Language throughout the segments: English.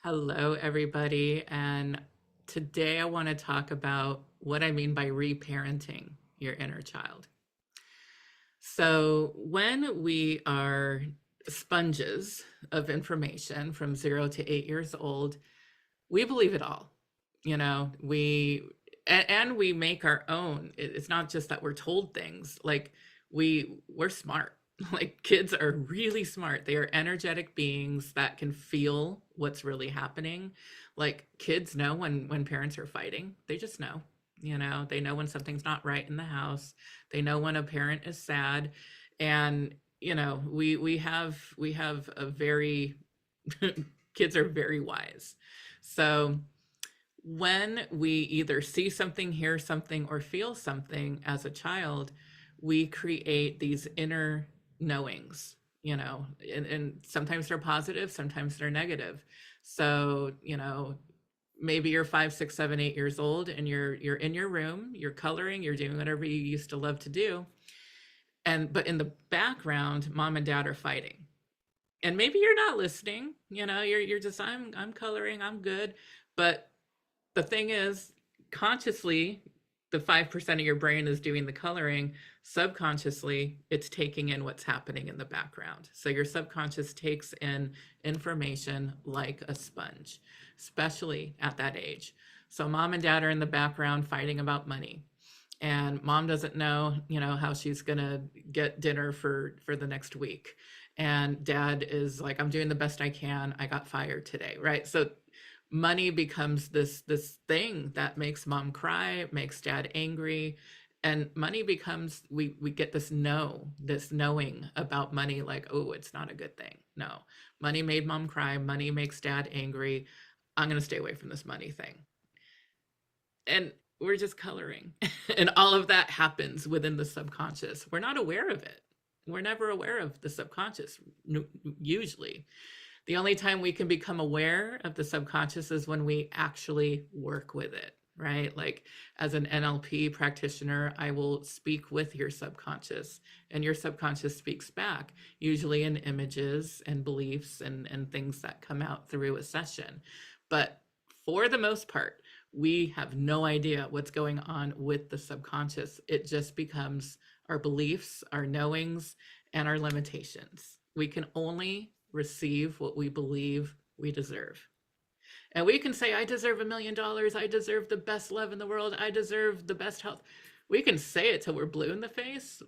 Hello, everybody. And today I want to talk about what I mean by reparenting your inner child. So, when we are sponges of information from 0 to 8 years old, we believe it all. And we make our own. It's not just that we're told things. Like we're smart. Like kids are really smart. They are energetic beings that can feel what's really happening. Like kids know when parents are fighting. They just know. They know when something's not right in the house. They know when a parent is sad. And we have a very kids are very wise. So when we either see something, hear something, or feel something as a child, we create these inner knowings, and sometimes they're positive, sometimes they're negative. So, maybe you're 5, 6, 7, 8 years old and you're in your room, you're coloring, you're doing whatever you used to love to do. But in the background, mom and dad are fighting. And maybe you're not listening, you're just, I'm coloring, I'm good. But the thing is, consciously, the 5% of your brain is doing the coloring. Subconsciously, it's taking in what's happening in the background. So your subconscious takes in information like a sponge, especially at that age. So mom and dad are in the background fighting about money. And mom doesn't know, how she's going to get dinner for the next week. And dad is like, I'm doing the best I can. I got fired today, right? So money becomes this thing that makes mom cry, makes dad angry, and money becomes, we get this knowing about money, like, oh, it's not a good thing. No, money made mom cry, money makes dad angry. I'm going to stay away from this money thing. And we're just coloring. And all of that happens within the subconscious. We're not aware of it. We're never aware of the subconscious, usually. The only time we can become aware of the subconscious is when we actually work with it, right? Like as an NLP practitioner, I will speak with your subconscious, and your subconscious speaks back, usually in images and beliefs and things that come out through a session. But for the most part, we have no idea what's going on with the subconscious. It just becomes our beliefs, our knowings, and our limitations. We can only receive what we believe we deserve. And we can say, I deserve $1 million. I deserve the best love in the world. I deserve the best health. We can say it till we're blue in the face.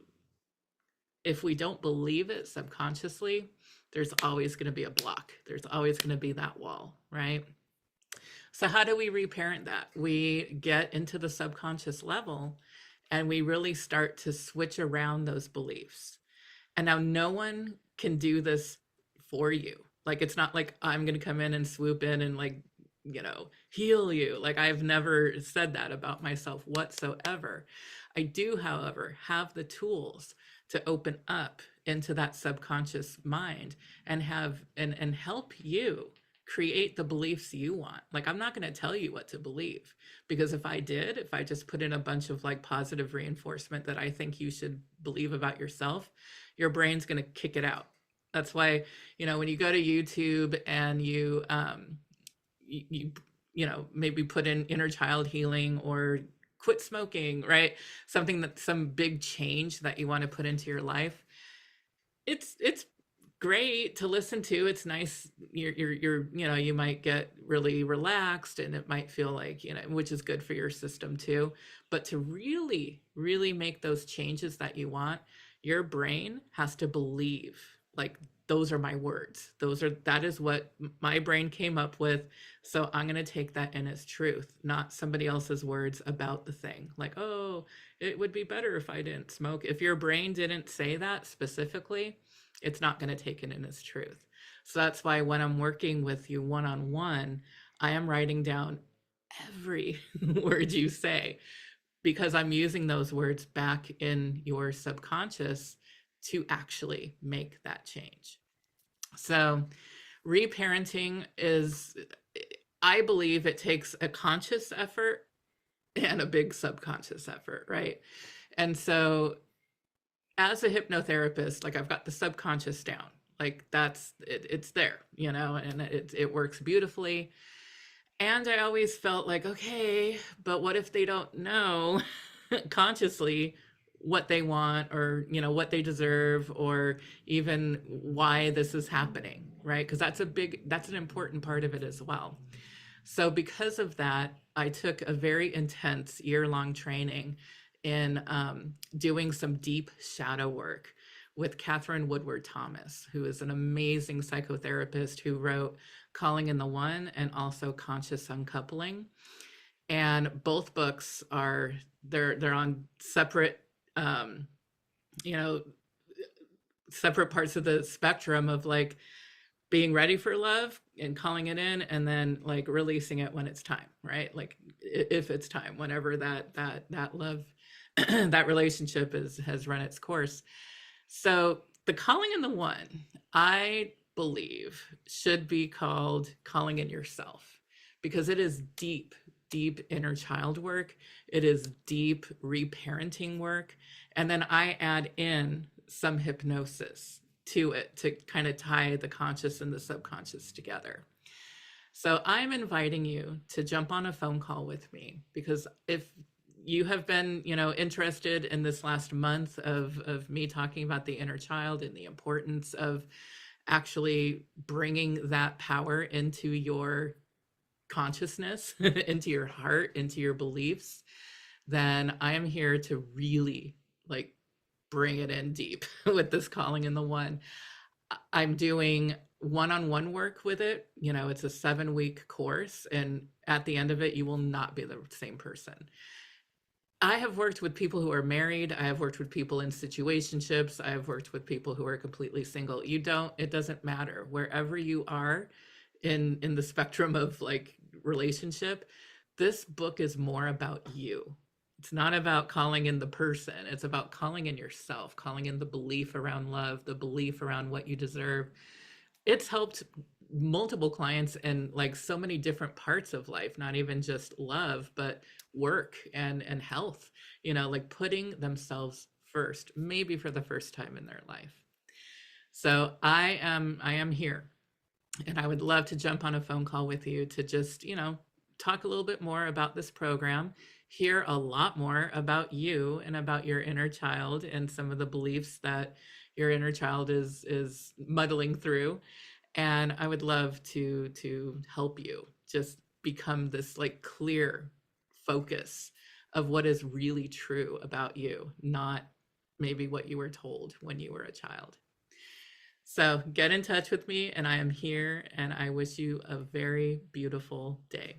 If we don't believe it subconsciously, there's always going to be a block. There's always going to be that wall, right? So how do we reparent that? We get into the subconscious level and we really start to switch around those beliefs. And now no one can do this for you. Like, it's not like I'm going to come in and swoop in and like, heal you. Like, I've never said that about myself whatsoever. I do, however, have the tools to open up into that subconscious mind and help you create the beliefs you want. Like, I'm not going to tell you what to believe, because if I just put in a bunch of like positive reinforcement that I think you should believe about yourself, your brain's going to kick it out. That's why, when you go to YouTube and you maybe put in inner child healing or quit smoking, right? Some big change that you want to put into your life. It's great to listen to. It's nice. You might get really relaxed and it might feel like, which is good for your system too. But to really, really make those changes that you want, your brain has to believe, like, those are my words. That is what my brain came up with. So I'm going to take that in as truth, not somebody else's words about the thing. Like, oh, it would be better if I didn't smoke. If your brain didn't say that specifically, it's not going to take it in as truth. So that's why when I'm working with you one-on-one, I am writing down every word you say, because I'm using those words back in your subconscious to actually make that change. So reparenting is, I believe it takes a conscious effort and a big subconscious effort, right? And so as a hypnotherapist, like, I've got the subconscious down. Like it's there, and it works beautifully. And I always felt like, okay, but what if they don't know consciously what they want, or, what they deserve, or even why this is happening, right? Because that's an important part of it as well. So because of that, I took a very intense year-long training in doing some deep shadow work with Catherine Woodward Thomas, who is an amazing psychotherapist who wrote Calling in the One and also Conscious Uncoupling. And both books they're on separate separate parts of the spectrum of like being ready for love and calling it in, and then like releasing it when it's time, right? Like if it's time, whenever that love that relationship has run its course. So the calling in the one, I believe, should be called calling in yourself, because it is deep inner child work. It is deep reparenting work. And then I add in some hypnosis to it to kind of tie the conscious and the subconscious together. So I'm inviting you to jump on a phone call with me, because if you have been, interested in this last month of me talking about the inner child and the importance of actually bringing that power into your consciousness, into your heart, into your beliefs, then I am here to really like bring it in deep with this calling in the one. I'm doing one-on-one work with it. It's a 7-week course, and at the end of it, you will not be the same person. I have worked with people who are married. I have worked with people in situationships. I have worked with people who are completely single. It doesn't matter. Wherever you are in the spectrum of like relationship, this book is more about you. It's not about calling in the person. It's about calling in yourself, calling in the belief around love, the belief around what you deserve. It's helped multiple clients in like so many different parts of life, not even just love, but work and health, like putting themselves first, maybe for the first time in their life. So I am here, and I would love to jump on a phone call with you to just, talk a little bit more about this program, hear a lot more about you and about your inner child and some of the beliefs that your inner child is muddling through. And I would love to help you just become this like clear focus of what is really true about you, not maybe what you were told when you were a child. So get in touch with me, and I am here, and I wish you a very beautiful day.